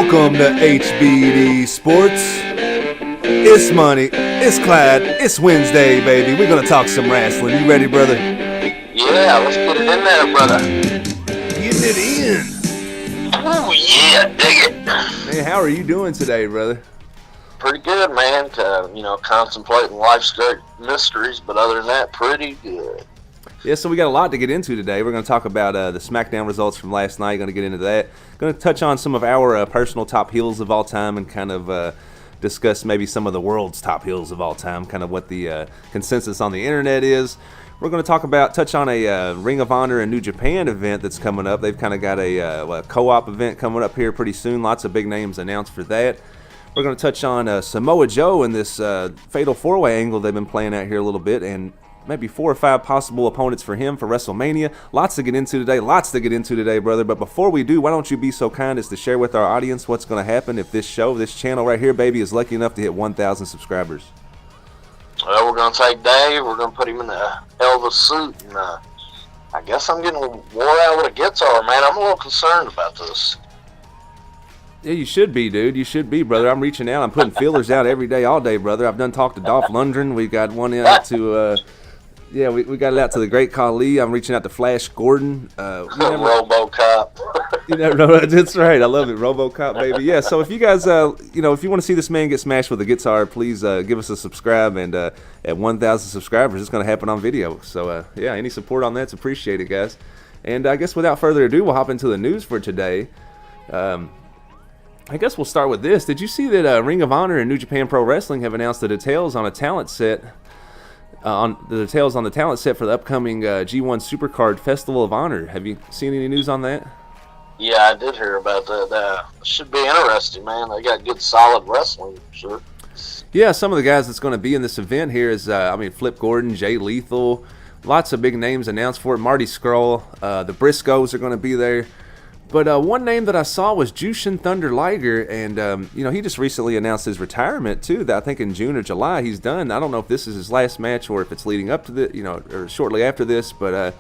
Welcome to HBD Sports. It's money, it's Clyde, it's Wednesday, baby. We're gonna talk some wrestling. You ready, brother? Yeah, let's get it in there, brother. Getting it in. Oh yeah, dig it. Man, how are you doing today, brother? Pretty good, man. Contemplating life's great mysteries, but other than that, pretty good. Yeah, so we got a lot to get into today. We're going to talk about the SmackDown results from last night. Going to get into that. Going to touch on some of our personal top heels of all time and kind of discuss maybe some of the world's top heels of all time, kind of what the consensus on the internet is. We're going to touch on a Ring of Honor and New Japan event that's coming up. They've kind of got a co-op event coming up here pretty soon. Lots of big names announced for that. We're going to touch on Samoa Joe and this Fatal 4-Way angle they've been playing out here a little bit, and maybe 4 or 5 possible opponents for him for WrestleMania. Lots to get into today, brother. But before we do, why don't you be so kind as to share with our audience what's going to happen if this channel right here, baby, is lucky enough to hit 1,000 subscribers? Well, we're going to take Dave. We're going to put him in the Elvis suit. And I guess I'm getting wore out with a guitar, man. I'm a little concerned about this. Yeah, you should be, dude. You should be, brother. I'm reaching out. I'm putting feelers out every day, all day, brother. I've done talked to Dolph Lundgren. We got one out to... we got it out to the Great Khali. I'm reaching out to Flash Gordon. RoboCop. You never know. That's right. I love it. RoboCop, baby. Yeah, so if you guys, if you want to see this man get smashed with a guitar, please give us a subscribe. And at 1,000 subscribers, it's going to happen on video. So, any support on that's appreciated, guys. And I guess without further ado, we'll hop into the news for today. I guess we'll start with this. Did you see that Ring of Honor and New Japan Pro Wrestling have announced the details on a talent set? On the talent set for the upcoming G1 Supercard Festival of Honor. Have you seen any news on that? Yeah, I did hear about that. Should be interesting, man. They got good, solid wrestling, sure. Yeah, some of the guys that's going to be in this event here is, Flip Gordon, Jay Lethal, lots of big names announced for it. Marty Scurll, the Briscoes are going to be there. But one name that I saw was Jushin Thunder Liger, and he just recently announced his retirement too. That I think in June or July he's done. I don't know if this is his last match or if it's leading up to the, or shortly after this. But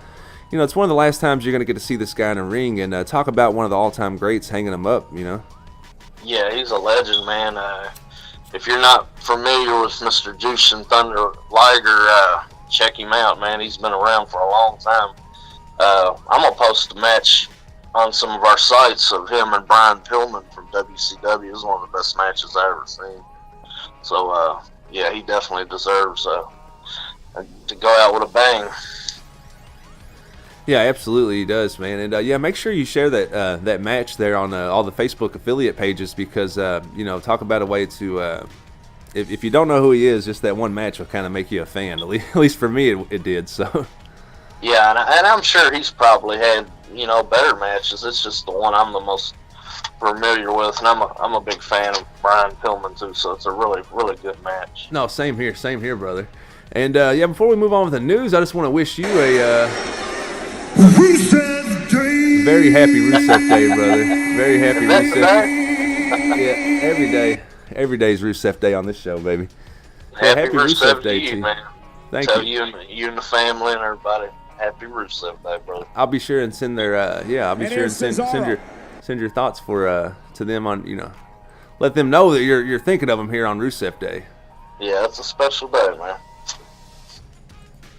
it's one of the last times you're going to get to see this guy in a ring and talk about one of the all-time greats hanging him up. Yeah, he's a legend, man. If you're not familiar with Mr. Jushin Thunder Liger, check him out, man. He's been around for a long time. I'm gonna post a match on some of our sites of him and Brian Pillman from WCW. Is one of the best matches I've ever seen. So, he definitely deserves to go out with a bang. Yeah, absolutely he does, man. And, make sure you share that match there on all the Facebook affiliate pages because, talk about a way to... if you don't know who he is, just that one match will kind of make you a fan. At least for me, it did, so... Yeah, and I'm sure he's probably had, better matches. It's just the one I'm the most familiar with, and I'm a big fan of Brian Pillman too, so it's a really, really good match. No, same here, brother. And, before we move on with the news, I just want to wish you a Rusev Day! Very happy Rusev Day, brother. Very happy Rusev Day. Yeah, every day's Rusev Day on this show, baby. Happy Rusev Day to you, man. Thank you. Tell you and the family and everybody. Happy Rusev Day, brother. I'll be sure and send their send your thoughts for to them on let them know that you're thinking of them here on Rusev Day. Yeah, it's a special day, man.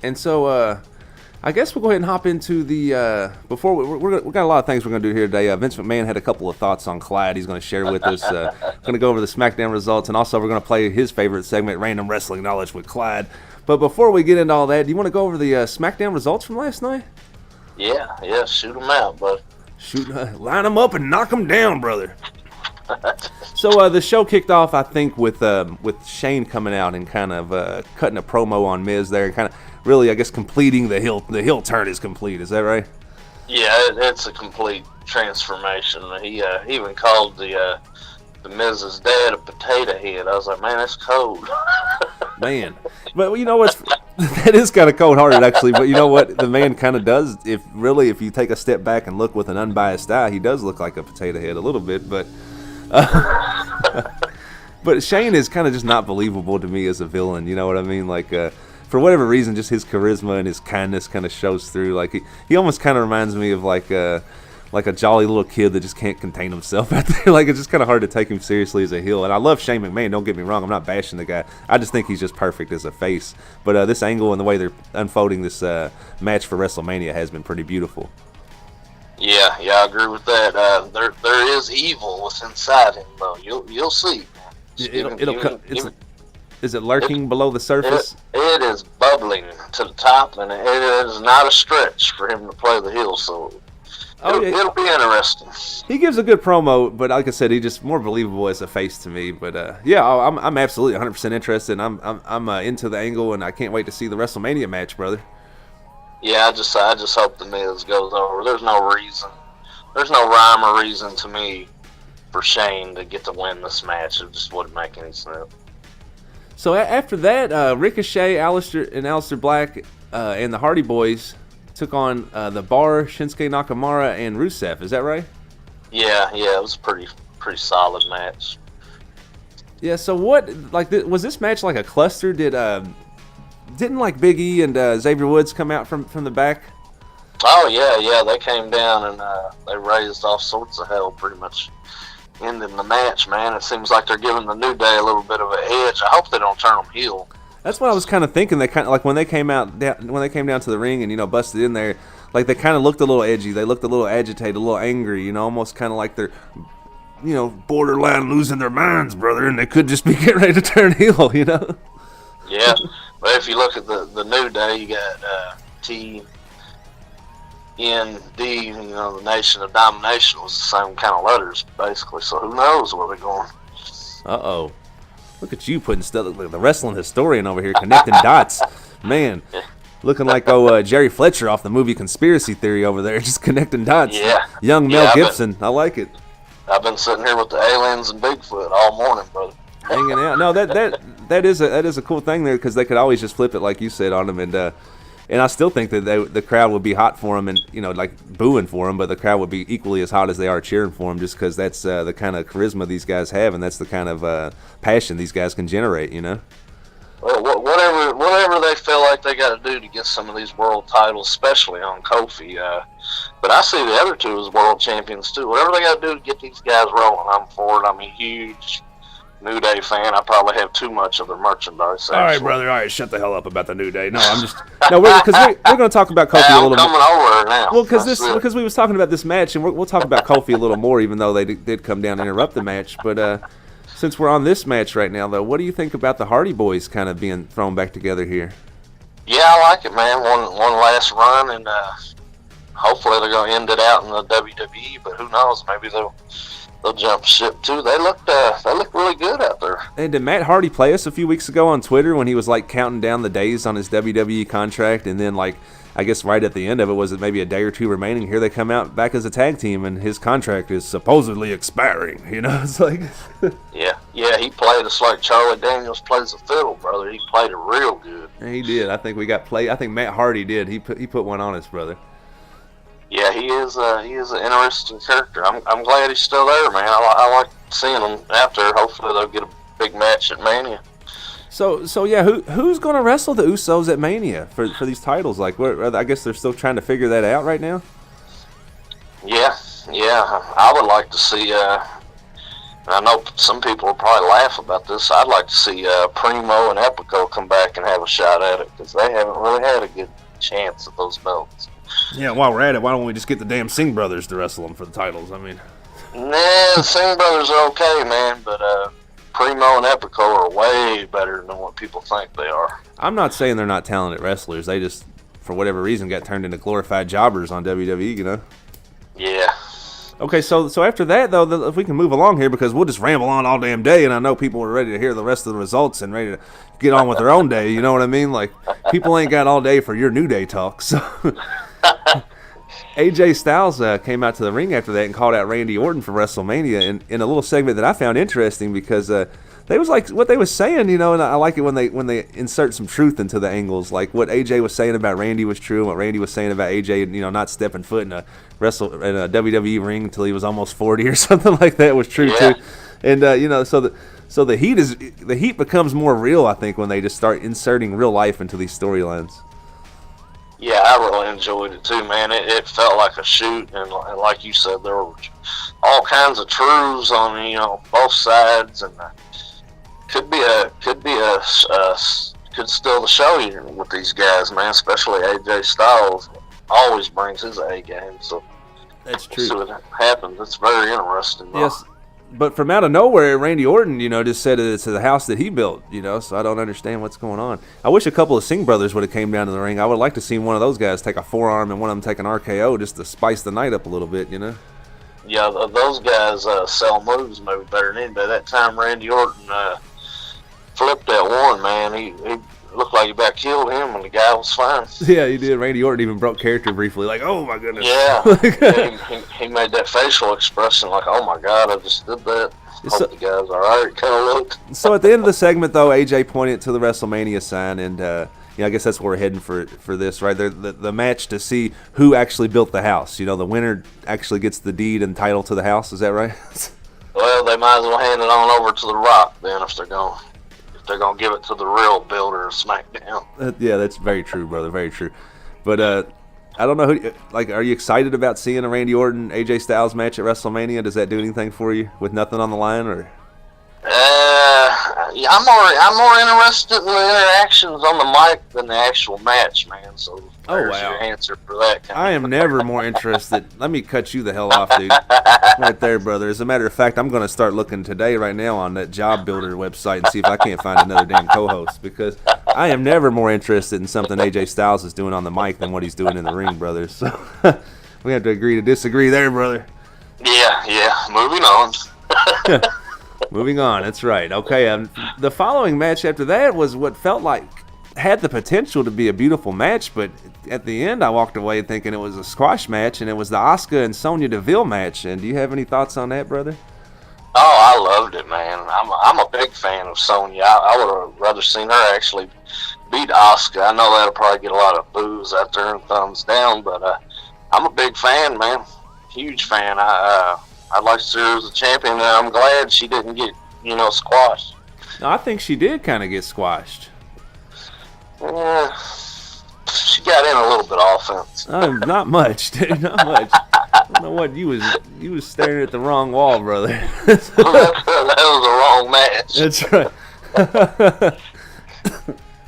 And so I guess we'll go ahead and hop into the before we got a lot of things we're going to do here today. Vince McMahon had a couple of thoughts on Clyde. He's going to share with us. Going to go over the SmackDown results, and also we're going to play his favorite segment, Random Wrestling Knowledge with Clyde. But before we get into all that, do you want to go over the SmackDown results from last night? Yeah, shoot them out, bud. Line them up and knock them down, brother. So the show kicked off, I think, with Shane coming out and kind of cutting a promo on Miz there, and kind of really, I guess, completing the heel turn is complete. Is that right? Yeah, it's a complete transformation. He even called the Miz's dad a potato head. I was like, man, that's cold. Man, but you know what's that is kind of cold-hearted actually. But you know what the man kind of does, if you take a step back and look with an unbiased eye, he does look like a potato head a little bit. But but Shane is kind of just not believable to me as a villain. You know what I mean? Like for whatever reason, just his charisma and his kindness kind of shows through. Like he almost kind of reminds me of like like a jolly little kid that just can't contain himself out there. Like, it's just kind of hard to take him seriously as a heel. And I love Shane McMahon, don't get me wrong. I'm not bashing the guy. I just think he's just perfect as a face. But this angle and the way they're unfolding this match for WrestleMania has been pretty beautiful. Yeah, I agree with that. There is evil within inside him, though. You'll see. It'll come. Is it lurking below the surface? It is bubbling to the top, and it is not a stretch for him to play the heel. So it'll be interesting. He gives a good promo, but like I said, he's just more believable as a face to me. But I'm absolutely 100% interested. I'm into the angle, and I can't wait to see the WrestleMania match, brother. Yeah, I just hope the Miz goes over. There's no rhyme or reason to me for Shane to get to win this match. It just wouldn't make any sense. So after that, Ricochet, Aleister Black, and the Hardy Boys took on the Bar, Shinsuke Nakamura, and Rusev. Is that right? Yeah, it was a pretty solid match. Yeah. So was this match like a cluster? Didn't like Big E and Xavier Woods come out from the back? Oh yeah, they came down and they raised all sorts of hell, pretty much ending the match, man. It seems like they're giving the New Day a little bit of an edge. I hope they don't turn them heel. That's what I was kind of thinking. They kind of like when they came down to the ring and busted in there, like they kind of looked a little edgy. They looked a little agitated, a little angry. Almost kind of like they're borderline losing their minds, brother, and they could just be getting ready to turn heel. Yeah, but if you look at the New Day, you got TND, the Nation of Domination was the same kind of letters, basically. So who knows where they're going? Uh-oh. Look at you putting stuff, like the wrestling historian over here, connecting dots. Man, looking like Jerry Fletcher off the movie Conspiracy Theory over there, just connecting dots. Yeah. Young Mel Gibson. I like it. I've been sitting here with the aliens and Bigfoot all morning, brother. Hanging out. No, that is a cool thing there, because they could always just flip it like you said on them, and I still think that the crowd would be hot for them and like booing for them, but the crowd would be equally as hot as they are cheering for them, just because that's the kind of charisma these guys have, and that's the kind of passion these guys can generate. Well, whatever they feel like they got to do to get some of these world titles, especially on Kofi. But I see the other two as world champions too. Whatever they got to do to get these guys rolling, I'm for it. I'm a huge New Day fan. I probably have too much of their merchandise. All right, brother. All right, shut the hell up about the New Day. No, I'm just we're going to talk about Kofi a little more. I'm coming over now. Well, because we was talking about this match, and we'll talk about Kofi a little more, even though they did come down and interrupt the match. But since we're on this match right now, though, what do you think about the Hardy Boys kind of being thrown back together here? Yeah, I like it, man. One last run, and hopefully they're going to end it out in the WWE. But who knows? Maybe they'll jump ship too. They look really good out there. And did Matt Hardy play us a few weeks ago on Twitter when he was like counting down the days on his WWE contract, and then like I guess right at the end of it, was it maybe a day or two remaining? Here they come out back as a tag team, and his contract is supposedly expiring. It's like yeah. He played us like Charlie Daniels plays a fiddle, brother. He played it real good. He did. I think I think Matt Hardy did. He put one on us, brother. Yeah, he is an interesting character. I'm glad he's still there, man. I like seeing him out there. Hopefully they'll get a big match at Mania. So yeah, who's going to wrestle the Usos at Mania for these titles? Like, I guess they're still trying to figure that out right now. Yeah. I would like to see. I know some people will probably laugh about this. I'd like to see Primo and Epico come back and have a shot at it, because they haven't really had a good chance at those belts. Yeah, while we're at it, why don't we just get the damn Singh brothers to wrestle them for the titles? I mean, nah, the Singh brothers are okay, man, but Primo and Epico are way better than what people think they are. I'm not saying they're not talented wrestlers. They just, for whatever reason, got turned into glorified jobbers on WWE. Yeah. Okay, so after that, though, if we can move along here, because we'll just ramble on all damn day, and I know people are ready to hear the rest of the results and ready to get on with their own day, you know what I mean? Like, people ain't got all day for your New Day talk, so... AJ Styles came out to the ring after that and called out Randy Orton for WrestleMania in a little segment that I found interesting, because they was like what they was saying, and I like it when they insert some truth into the angles. Like what AJ was saying about Randy was true, and what Randy was saying about AJ, not stepping foot in a WWE ring until he was almost 40 or something like that was true too. And so the heat becomes more real, I think, when they just start inserting real life into these storylines. Yeah, I really enjoyed it too, man. It felt like a shoot, and like you said, there were all kinds of truths on both sides, and could steal the show here with these guys, man. Especially AJ Styles always brings his A game, so that's true. We'll see what happens. It's very interesting. Yes. But from out of nowhere, Randy Orton, just said it's the house that he built, so I don't understand what's going on. I wish a couple of Singh brothers would have came down to the ring. I would like to see one of those guys take a forearm and one of them take an RKO just to spice the night up a little bit, Yeah, those guys sell moves maybe better than anybody. That time Randy Orton flipped that one, man. He looked like he about killed him, and the guy was fine. Yeah, he did. Randy Orton even broke character briefly, like, oh my goodness. Yeah, he made that facial expression like, oh my God, I just did that. Hope the guy's all right, kind of looked. So at the end of the segment, though, AJ pointed to the WrestleMania sign, and I guess that's where we're heading for this, right? The match to see who actually built the house. The winner actually gets the deed and title to the house. Is that right? Well, they might as well hand it on over to The Rock then if they're going to give it to the real builder of SmackDown. Yeah, that's very true, brother. Very true. But I don't know are you excited about seeing a Randy Orton AJ Styles match at WrestleMania? Does that do anything for you with nothing on the line, or? Yeah, I'm more interested in the interactions on the mic than the actual match, man. So there's your answer for that. I am never more interested. Let me cut you the hell off, dude. Right there, brother. As a matter of fact, I'm going to start looking today, right now, on that Job Builder website and see if I can't find another damn co-host, because I am never more interested in something AJ Styles is doing on the mic than what he's doing in the ring, brother. So we have to agree to disagree there, brother. Yeah. Moving on. Moving on, that's right. Okay, the following match after that was what felt like had the potential to be a beautiful match, but at the end I walked away thinking it was a squash match, and it was the Asuka and Sonya Deville match. And do you have any thoughts on that, brother? Oh, I loved it, man. I'm a big fan of Sonya. I would have rather seen her actually beat Asuka. I know that'll probably get a lot of boos out there and thumbs down, but I'm a big fan, man. Huge fan. I'd like to see her as a champion, and I'm glad she didn't get, squashed. No, I think she did kind of get squashed. She got in a little bit of offense. Not much, dude. Not much. I don't know what you was staring at the wrong wall, brother. That was a wrong match. That's right.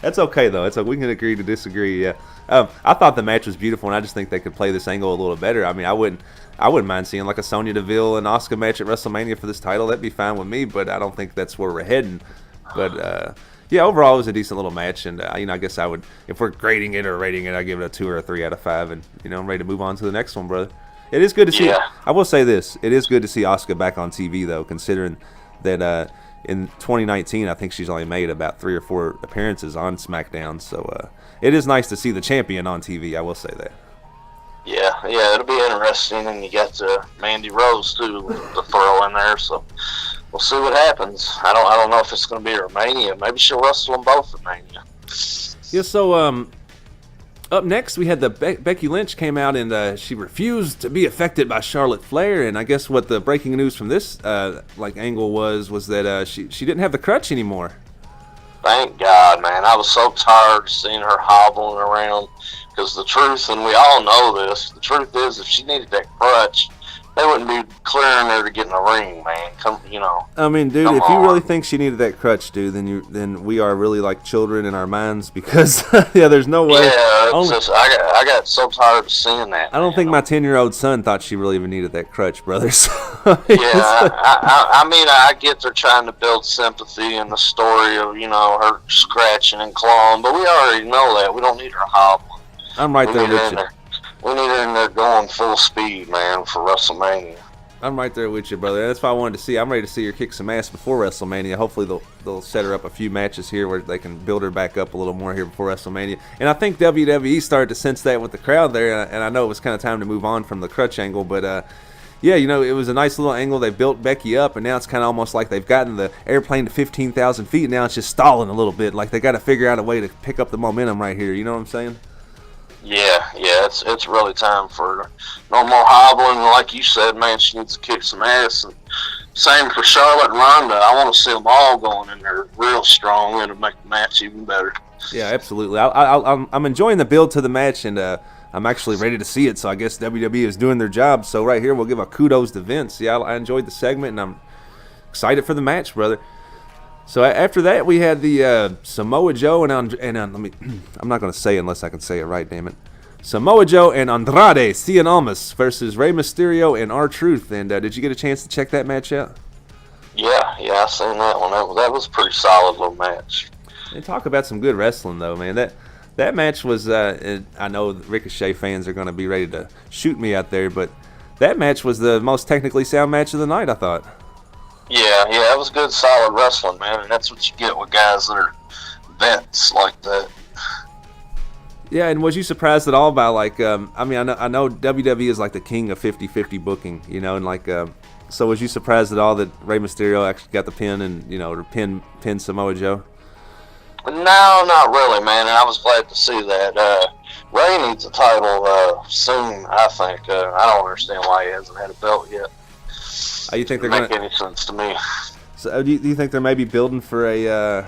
That's okay though. We can agree to disagree. Yeah. I thought the match was beautiful, and I just think they could play this angle a little better. I mean, I wouldn't mind seeing like a Sonya Deville and Asuka match at WrestleMania for this title. That'd be fine with me, but I don't think that's where we're heading. But yeah, overall it was a decent little match, and I guess I would, if we're grading it or rating it, I'd give it a 2 or a 3 out of 5, and I'm ready to move on to the next one, brother. It is good to see. Yeah. I will say this: it is good to see Asuka back on TV, though, considering that in 2019, I think she's only made about 3 or 4 appearances on SmackDown. So it is nice to see the champion on TV. I will say that. Yeah, it'll be interesting, and you got Mandy Rose too to throw in there. So we'll see what happens. I don't know if it's going to be her Mania. Maybe she'll wrestle them both at Mania. Yeah. So up next, we had the Becky Lynch came out, and she refused to be affected by Charlotte Flair. And I guess what the breaking news from this angle was that she didn't have the crutch anymore. Thank God, man. I was so tired of seeing her hobbling around, because the truth, and we all know this, the truth is if she needed that crutch, they wouldn't be clearing her to get in the ring, man. I mean, dude, if you really think she needed that crutch, dude, then we are really like children in our minds, because there's no way. Yeah, I got so tired of seeing that. I don't think my 10-year-old son thought she really even needed that crutch, brother. So, I mean, I get they're trying to build sympathy in the story of her scratching and clawing, but we already know that we don't need her hobbling. I'm right there with you. We need her in there going full speed, man, for WrestleMania. I'm right there with you, brother. That's why I wanted to see. I'm ready to see her kick some ass before WrestleMania. Hopefully they'll set her up a few matches here where they can build her back up a little more here before WrestleMania. And I think WWE started to sense that with the crowd there, and I know it was kind of time to move on from the crutch angle, but yeah, it was a nice little angle. They built Becky up, and now it's kind of almost like they've gotten the airplane to 15,000 feet, and now it's just stalling a little bit. Like they got to figure out a way to pick up the momentum right here. You know what I'm saying? Yeah, it's really time for no more hobbling. Like you said, man, she needs to kick some ass. And same for Charlotte and Ronda. I want to see them all going in there real strong, and it'll make the match even better. Yeah, absolutely. I'm enjoying the build to the match, and I'm actually ready to see it. So I guess WWE is doing their job. So right here, we'll give a kudos to Vince. Yeah, I enjoyed the segment, and I'm excited for the match, brother. So after that, we had the Samoa Joe and let me. I'm not going to say it unless I can say it right. Damn it. Samoa Joe and Andrade Cien Almas versus Rey Mysterio and R-Truth. And did you get a chance to check that match out? Yeah, I seen that one. That was a pretty solid little match. And talk about some good wrestling, though, man. That match was. I know Ricochet fans are going to be ready to shoot me out there, but that match was the most technically sound match of the night, I thought. Yeah, it was good, solid wrestling, man, and that's what you get with guys that are vets like that. Yeah, and was you surprised at all by, like, I know WWE is like the king of 50-50 booking, you know, and like, so was you surprised at all that Rey Mysterio actually got the pin and, you know, to pin Samoa Joe? No, not really, man, and I was glad to see that. Rey needs a title soon, I think. I don't understand why he hasn't had a belt yet. You think they're make any sense to me? So do you think they're maybe building for a?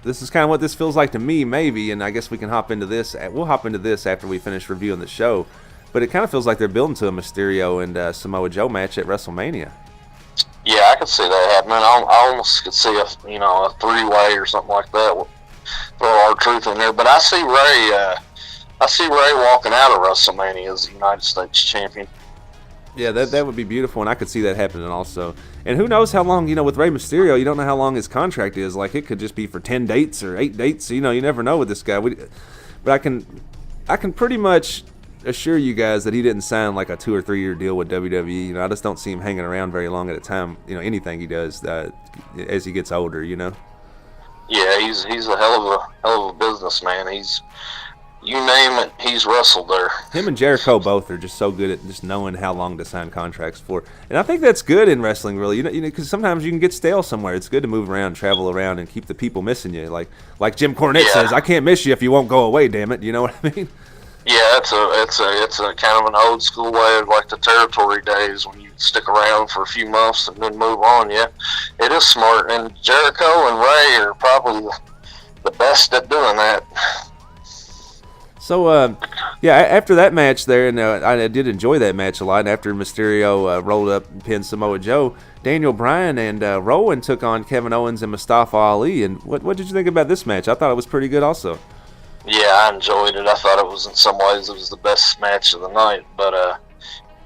This is kind of what this feels like to me, maybe, and I guess we can hop into this. We'll hop into this after we finish reviewing the show, but it kind of feels like they're building to a Mysterio and Samoa Joe match at WrestleMania. Yeah, I could see that happening. I almost could see a three-way or something like that. Throw R-Truth in there, but I see Rey. I see Rey walking out of WrestleMania as the United States champion. Yeah, that would be beautiful, and I could see that happening also. And who knows how long, with Rey Mysterio, you don't know how long his contract is. Like, it could just be for 10 dates or 8 dates. You never know with this guy. But I can pretty much assure you guys that he didn't sign like a 2 or 3 year deal with WWE. I just don't see him hanging around very long at a time. Anything he does as he gets older. Yeah, he's a hell of a businessman. You name it, he's wrestled there. Him and Jericho both are just so good at just knowing how long to sign contracts for. And I think that's good in wrestling, really. Because sometimes you can get stale somewhere. It's good to move around, travel around, and keep the people missing you. Like Jim Cornette says, I can't miss you if you won't go away, damn it. You know what I mean? Yeah, it's a kind of an old school way of like the territory days when you stick around for a few months and then move on. Yeah, it is smart. And Jericho and Rey are probably the best at doing that. So, after that match there, and I did enjoy that match a lot. And after Mysterio rolled up and pinned Samoa Joe, Daniel Bryan and Rowan took on Kevin Owens and Mustafa Ali. And what did you think about this match? I thought it was pretty good also. Yeah, I enjoyed it. I thought it was, in some ways, it was the best match of the night. But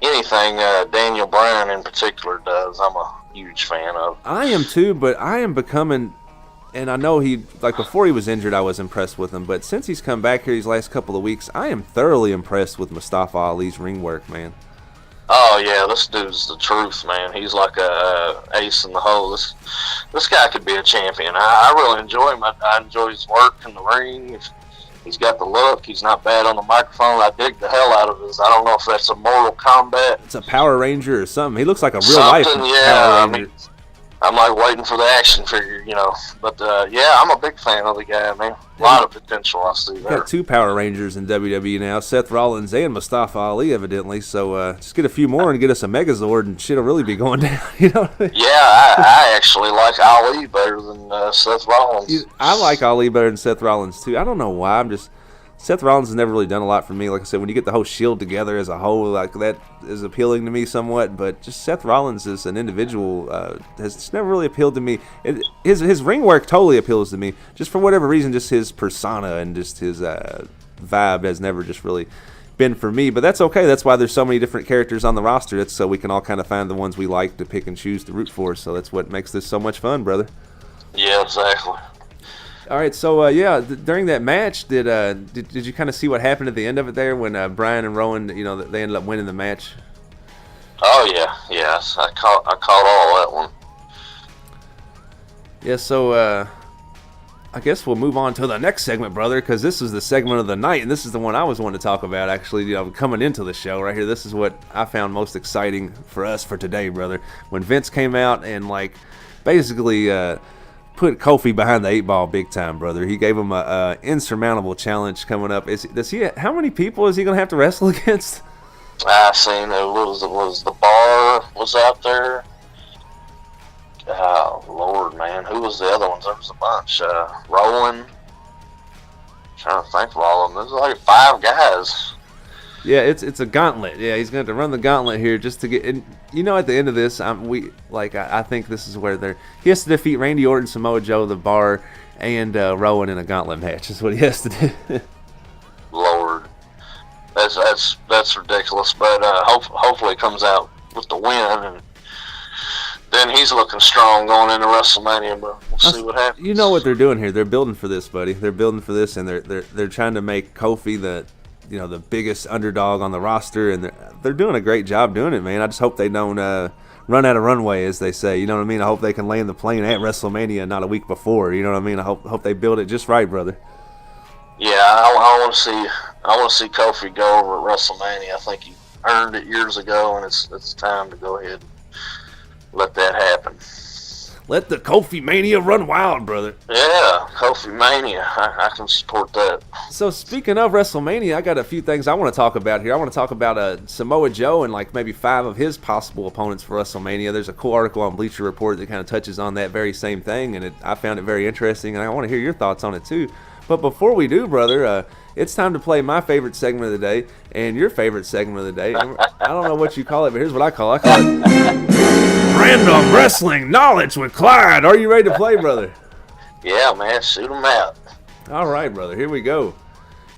anything Daniel Bryan in particular does, I'm a huge fan of. I am too, but I am becoming... And I know before he was injured, I was impressed with him. But since he's come back here these last couple of weeks, I am thoroughly impressed with Mustafa Ali's ring work, man. Oh, yeah, this dude's the truth, man. He's like a ace in the hole. This guy could be a champion. I really enjoy him. I enjoy his work in the ring. He's got the look. He's not bad on the microphone. I dig the hell out of his. I don't know if that's a Mortal Kombat. It's a Power Ranger or something. He looks like a real-life Power Ranger. I'm like waiting for the action figure, But I'm a big fan of the guy, man. A lot of potential I see there. Got 2 Power Rangers in WWE now, Seth Rollins and Mustafa Ali, evidently. So just get a few more and get us a Megazord, and shit'll really be going down. You know what I mean? Yeah, I actually like Ali better than Seth Rollins. I like Ali better than Seth Rollins too. I don't know why. Seth Rollins has never really done a lot for me. Like I said, when you get the whole Shield together as a whole, like that is appealing to me somewhat. But just Seth Rollins as an individual has just never really appealed to me. His ring work totally appeals to me. Just for whatever reason, just his persona and just his vibe has never just really been for me. But that's okay. That's why there's so many different characters on the roster. It's so we can all kind of find the ones we like to pick and choose to root for. So that's what makes this so much fun, brother. Yeah, exactly. All right, so during that match, did you kind of see what happened at the end of it there when Bryan and Rowan, they ended up winning the match? Oh yes, I caught all that one. Yeah, so I guess we'll move on to the next segment, brother, because this is the segment of the night, and this is the one I was wanting to talk about actually. Coming into the show right here, this is what I found most exciting for us for today, brother. When Vince came out and basically. Put Kofi behind the 8 ball big time, brother. He gave him a insurmountable challenge coming up. How many people is he going to have to wrestle against? I seen it was the Bar was out there. Oh, Lord, man. Who was the other ones? There was a bunch. Rowan. Trying to think of all of them. There's like 5 guys. Yeah, it's a gauntlet. Yeah, he's going to run the gauntlet here just to get. And at the end of this, I think this is where he has to defeat Randy Orton, Samoa Joe, The Bar, and Rowan in a gauntlet match. Is what he has to do. Lord, that's ridiculous. But hopefully it comes out with the win, and then he's looking strong going into WrestleMania. But we'll see what happens. You know what they're doing here? They're building for this, buddy. They're building for this, and they're trying to make Kofi the biggest underdog on the roster, and they're doing a great job doing it, man. I just hope they don't run out of runway, as they say. You know what I mean? I hope they can land the plane at WrestleMania, not a week before. You know what I mean? I hope they build it just right, brother. Yeah, I want to see Kofi go over at WrestleMania. I think he earned it years ago, and it's time to go ahead and let that happen. Let the Kofimania run wild, brother. Yeah, Kofimania. I can support that. So speaking of WrestleMania, I got a few things I want to talk about here. I want to talk about Samoa Joe and like maybe 5 of his possible opponents for WrestleMania. There's a cool article on Bleacher Report that kind of touches on that very same thing, and I found it very interesting, and I want to hear your thoughts on it too. But before we do, brother, it's time to play my favorite segment of the day and your favorite segment of the day. I don't know what you call it, but here's what I call it. Random Wrestling Knowledge with Clyde. Are you ready to play, brother? Yeah, man. Shoot 'em out. All right, brother. Here we go.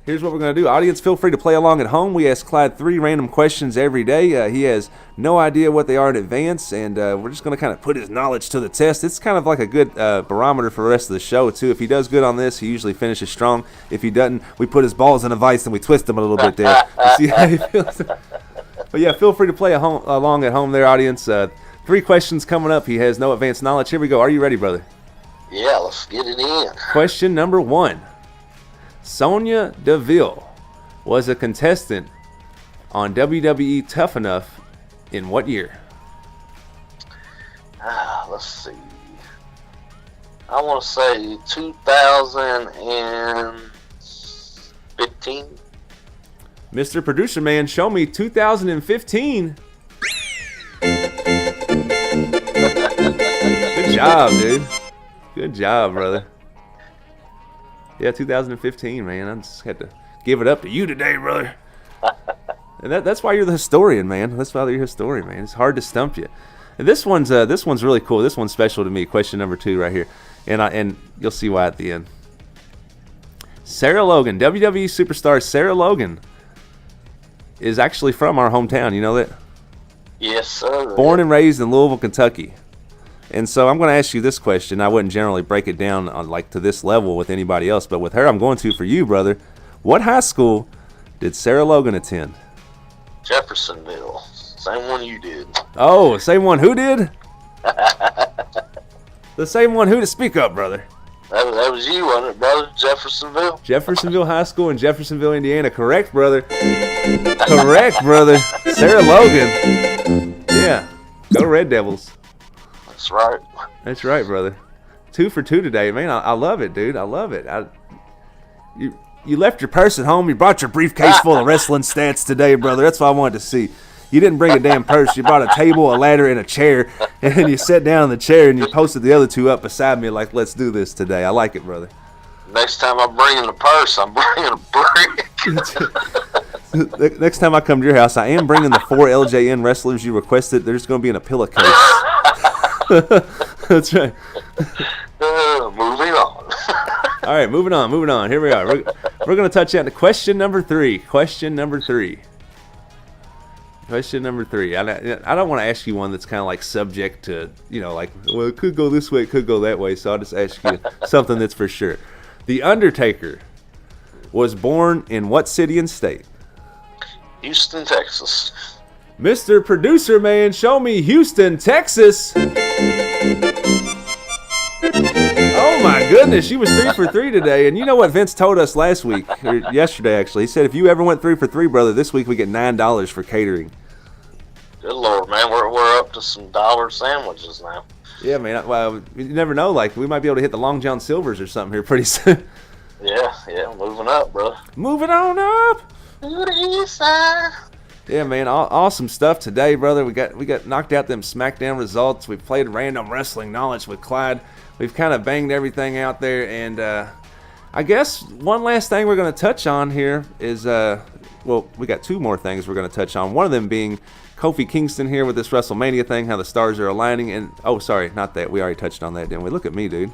Here's what we're going to do. Audience, feel free to play along at home. We ask Clyde 3 random questions every day. He has no idea what they are in advance, and we're just going to kind of put his knowledge to the test. It's kind of like a good barometer for the rest of the show, too. If he does good on this, he usually finishes strong. If he doesn't, we put his balls in a vice and we twist them a little bit there. You see how he feels? But, yeah, feel free to play along at home there, audience. 3 questions coming up. He has no advanced knowledge. Here we go. Are you ready, brother? Yeah, let's get it in. Question number 1. Sonya Deville was a contestant on WWE Tough Enough in what year? Let's see. I want to say 2015. Mr. Producer Man, show me 2015. Good job, dude. Good job, brother. Yeah, 2015, man. I just had to give it up to you today, brother. And that's why you're the historian, man. That's why you're a historian, man. It's hard to stump you. And this one's really cool. This one's special to me. Question number 2 right here, and you'll see why at the end. Sarah Logan, WWE superstar Sarah Logan, is actually from our hometown. You know that? Yes, sir. Born and raised in Louisville, Kentucky. And so I'm going to ask you this question. I wouldn't generally break it down on to this level with anybody else, but with her, I'm going to for you, brother. What high school did Sarah Logan attend? Jeffersonville. Same one you did. Oh, same one who did? The same one who to speak up, brother. That was you, wasn't it, brother? Jeffersonville? Jeffersonville High School in Jeffersonville, Indiana. Correct, brother. Correct, brother. Sarah Logan. Yeah. Go Red Devils. That's right. That's right, brother. 2 for 2 today, man. I love it, dude. I love it. You left your purse at home. You brought your briefcase full of wrestling stats today, brother. That's what I wanted to see. You didn't bring a damn purse. You brought a table, a ladder, and a chair, and then you sat down in the chair and you posted the other 2 up beside me like, let's do this today. I like it, brother. Next time I'm bringing a purse, I'm bringing a brick. Next time I come to your house, I am bringing the 4 LJN wrestlers you requested. They're just going to be in a pillowcase. That's right. Moving on. All right, moving on. Here we are. We're going to touch on question number 3. Question number 3. I don't want to ask you one that's kind of like subject to, well, it could go this way, it could go that way. So I'll just ask you something that's for sure. The Undertaker was born in what city and state? Houston, Texas. Mr. Producer Man, show me Houston, Texas. Oh my goodness, she was 3 for 3 today. And you know what Vince told us last week, or yesterday actually? He said if you ever went 3 for 3, brother, this week we get $9 for catering. Good Lord, man, we're up to some dollar sandwiches now. Yeah, man. Well, you never know. Like we might be able to hit the Long John Silvers or something here pretty soon. Yeah, moving up, brother. Moving on up. To the east side. Yeah, man, awesome stuff today, brother. We got knocked out them SmackDown results. We played Random Wrestling Knowledge with Clyde. We've kind of banged everything out there, and I guess one last thing we're going to touch on here is, well, we got two more things we're going to touch on. One of them being Kofi Kingston here with this WrestleMania thing, how the stars are aligning. And, oh, sorry, not that. We already touched on that, didn't we? Look at me, dude.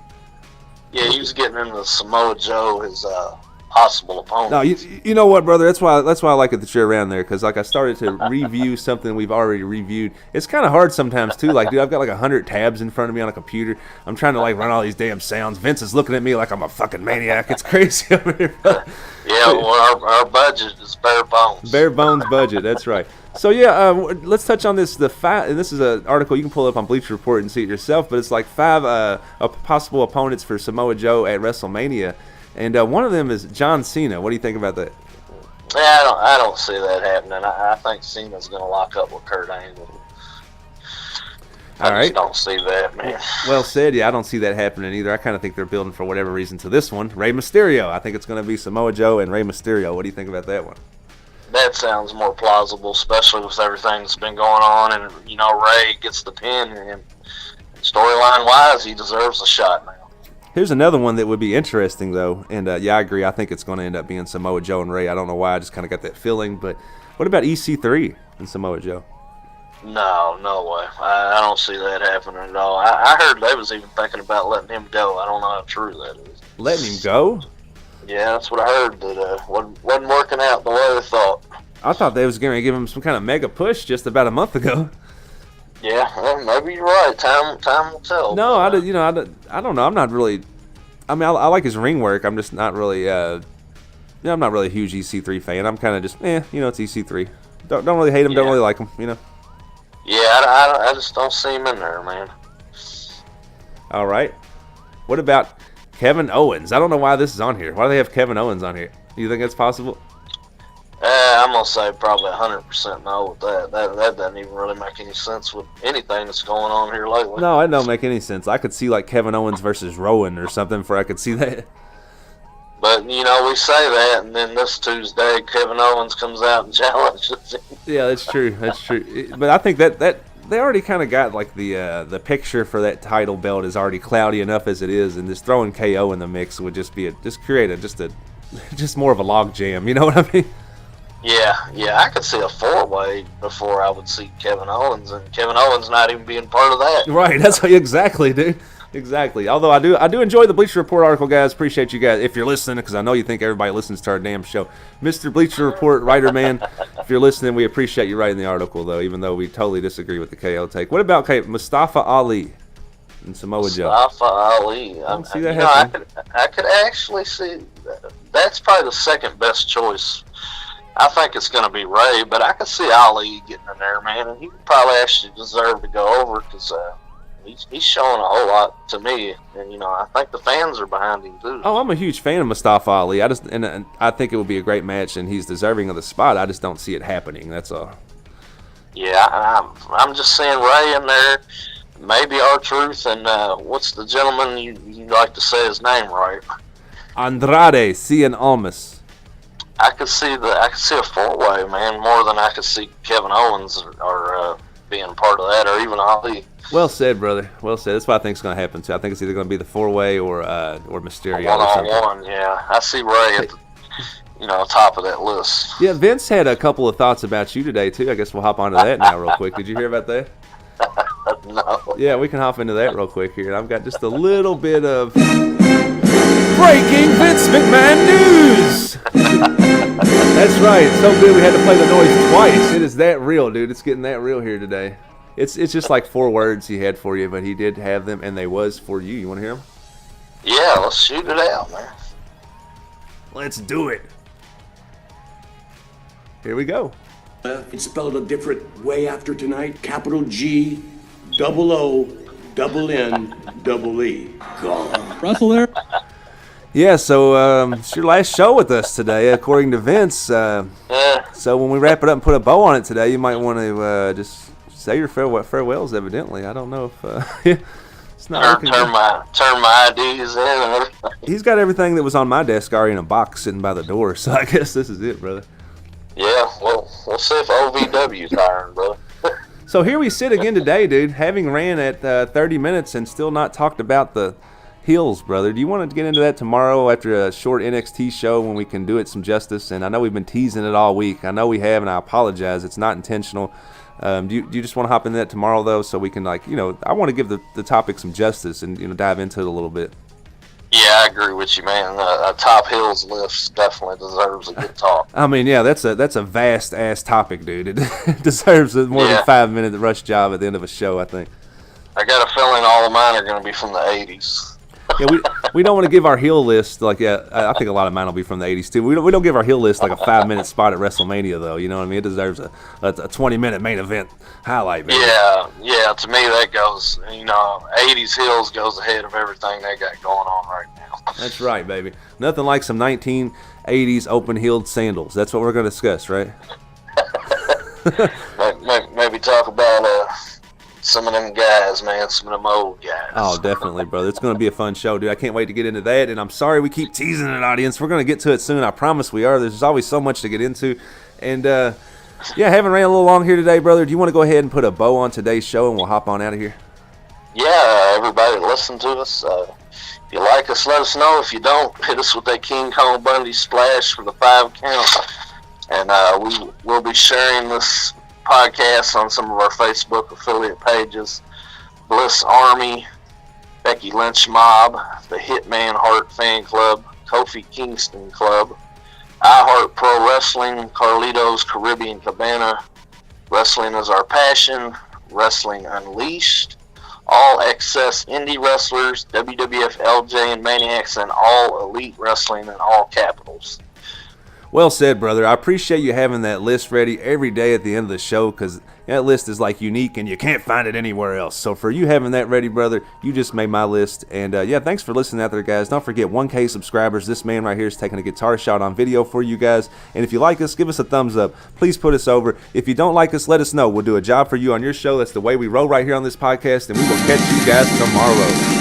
Yeah, he was getting into Samoa Joe, his possible opponent. No, you know what, brother? That's why I like it that you're around there, because like I started to review something we've already reviewed. It's kind of hard sometimes too. Like, dude, I've got like 100 tabs in front of me on a computer. I'm trying to like run all these damn sounds. Vince is looking at me like I'm a fucking maniac. It's crazy over here. Yeah, well, our budget is bare bones. Bare bones budget. That's right. So yeah, let's touch on this. And this is an article you can pull up on Bleacher Report and see it yourself. But it's like 5 possible opponents for Samoa Joe at WrestleMania. And one of them is John Cena. What do you think about that? Yeah, I don't see that happening. I think Cena's going to lock up with Kurt Angle. I just don't see that, man. Well said. Yeah, I don't see that happening either. I kind of think they're building for whatever reason to this one. Rey Mysterio. I think it's going to be Samoa Joe and Rey Mysterio. What do you think about that one? That sounds more plausible, especially with everything that's been going on. And, you know, Rey gets the pin. And storyline-wise, he deserves a shot now. Here's another one that would be interesting, though, and yeah, I agree. I think it's going to end up being Samoa Joe and Rey. I don't know why. I just kind of got that feeling. But what about EC3 and Samoa Joe? No way. I don't see that happening at all. I heard they was even thinking about letting him go. I don't know how true that is. Letting him go? Yeah, that's what I heard. That wasn't working out the way they thought. I thought they was going to give him some kind of mega push just about a month ago. Yeah, well, maybe you're right. Time will tell. No, I don't know. I'm not really. I mean, I like his ring work. I'm just not really. I'm not really a huge EC3 fan. I'm kind of just, it's EC3. Don't really hate him. Don't really like him. Yeah, I just don't see him in there, man. All right. What about Kevin Owens? I don't know why this is on here. Why do they have Kevin Owens on here? Do you think that's possible? I'm going to say probably 100% no with that. That doesn't even really make any sense with anything that's going on here lately. No, it don't make any sense. I could see like Kevin Owens versus Rowan or something for I could see that. But, we say that, and then this Tuesday, Kevin Owens comes out and challenges him. Yeah, that's true. That's true. But I think that they already kind of got like the picture for that title belt is already cloudy enough as it is, and just throwing KO in the mix would just be just more of a log jam. You know what I mean? Yeah, I could see a 4-way before I would see Kevin Owens, and Kevin Owens not even being part of that. Right, that's exactly, dude. Exactly. Although I do enjoy the Bleacher Report article, guys. Appreciate you guys if you're listening, because I know you think everybody listens to our damn show. Mr. Bleacher Report writer man, if you're listening, we appreciate you writing the article, though, even though we totally disagree with the KO take. What about Mustafa Ali and Samoa Joe? Mustafa Ali. I don't see that happening. I could actually see that's probably the second best choice. I think it's going to be Rey, but I could see Ali getting in there, man, and he would probably actually deserve to go over because he's showing a whole lot to me, and I think the fans are behind him too. Oh, I'm a huge fan of Mustafa Ali. And I think it would be a great match, and he's deserving of the spot. I just don't see it happening. That's all. Yeah, I'm just saying Rey in there, maybe R-Truth, and what's the gentleman you like to say his name right? Andrade Cien Almas. I could see a 4-way, man, more than I could see Kevin Owens or being part of that, or even Ali. Well said, brother. Well said. That's what I think is going to happen too. I think it's either going to be the 4-way or Mysterio. One-on-one, yeah. I see Rey at the top of that list. Yeah, Vince had a couple of thoughts about you today too. I guess we'll hop onto that now real quick. Did you hear about that? No. Yeah, we can hop into that real quick here. I've got just a little bit of breaking Vince McMahon news. That's right. It's so good we had to play the noise twice. It is that real, dude. It's getting that real here today. It's just like 4 words he had for you, but he did have them, and they was for you. You want to hear them? Yeah, let's shoot it out, man. Let's do it. Here we go. It's spelled a different way after tonight. Capital G, double O, double N, double E. God. Russell there. Yeah, so it's your last show with us today, according to Vince. So when we wrap it up and put a bow on it today, you might want to just say your farewells, evidently. I don't know if... it's not turn my IDs in and everything. He's got everything that was on my desk already in a box sitting by the door, so I guess this is it, brother. Yeah, well, we'll see if OVW's hiring, brother. So here we sit again today, dude, having ran at 30 minutes and still not talked about the heels, brother. Do you want to get into that tomorrow after a short NXT show when we can do it some justice? And I know we've been teasing it all week. I know we have, and I apologize. It's not intentional. Do you just want to hop into that tomorrow, though, so we can, like, you know, I want to give the topic some justice and, you know, dive into it a little bit. Yeah, I agree with you, man. A top heels list definitely deserves a good talk. I mean, yeah, that's a vast-ass topic, dude. It deserves a more than 5 minute rush job at the end of a show, I think. I got a feeling all of mine are going to be from the 80s. Yeah, we don't want to give our heel list, like, yeah, I think a lot of mine will be from the 80s, too. We don't give our heel list like a 5 minute spot at WrestleMania, though. You know what I mean? It deserves a 20-minute main event highlight, baby. Yeah, to me that goes, you know, 80s heels goes ahead of everything they got going on right now. That's right, baby. Nothing like some 1980s open-heeled sandals. That's what we're going to discuss, right? Maybe talk about some of them guys, man, some of them old guys. Oh, definitely, brother. It's going to be a fun show, dude. I can't wait to get into that. And I'm sorry we keep teasing it, audience. We're going to get to it soon. I promise we are. There's always so much to get into. And, yeah, having ran a little long here today, brother. Do you want to go ahead and put a bow on today's show and we'll hop on out of here? Yeah, everybody listen to us. If you like us, let us know. If you don't, hit us with that King Kong Bundy splash for the 5 count. And we will be sharing this podcast on some of our Facebook affiliate pages. Bliss Army, Becky Lynch Mob, the Hitman Hart Fan Club, Kofi Kingston Club, I Heart Pro Wrestling, Carlitos Caribbean Cabana, Wrestling is Our Passion, Wrestling Unleashed, All Access Indie Wrestlers, WWF LJ and Maniacs, and All Elite Wrestling in all capitals. Well said, brother. I appreciate you having that list ready every day at the end of the show, because that list is like unique and you can't find it anywhere else. So for you having that ready, brother, you just made my list. And yeah, thanks for listening out there, guys. Don't forget, 1K subscribers. This man right here is taking a guitar shot on video for you guys. And if you like us, give us a thumbs up. Please put us over. If you don't like us, let us know. We'll do a job for you on your show. That's the way we roll right here on this podcast. And we will catch you guys tomorrow.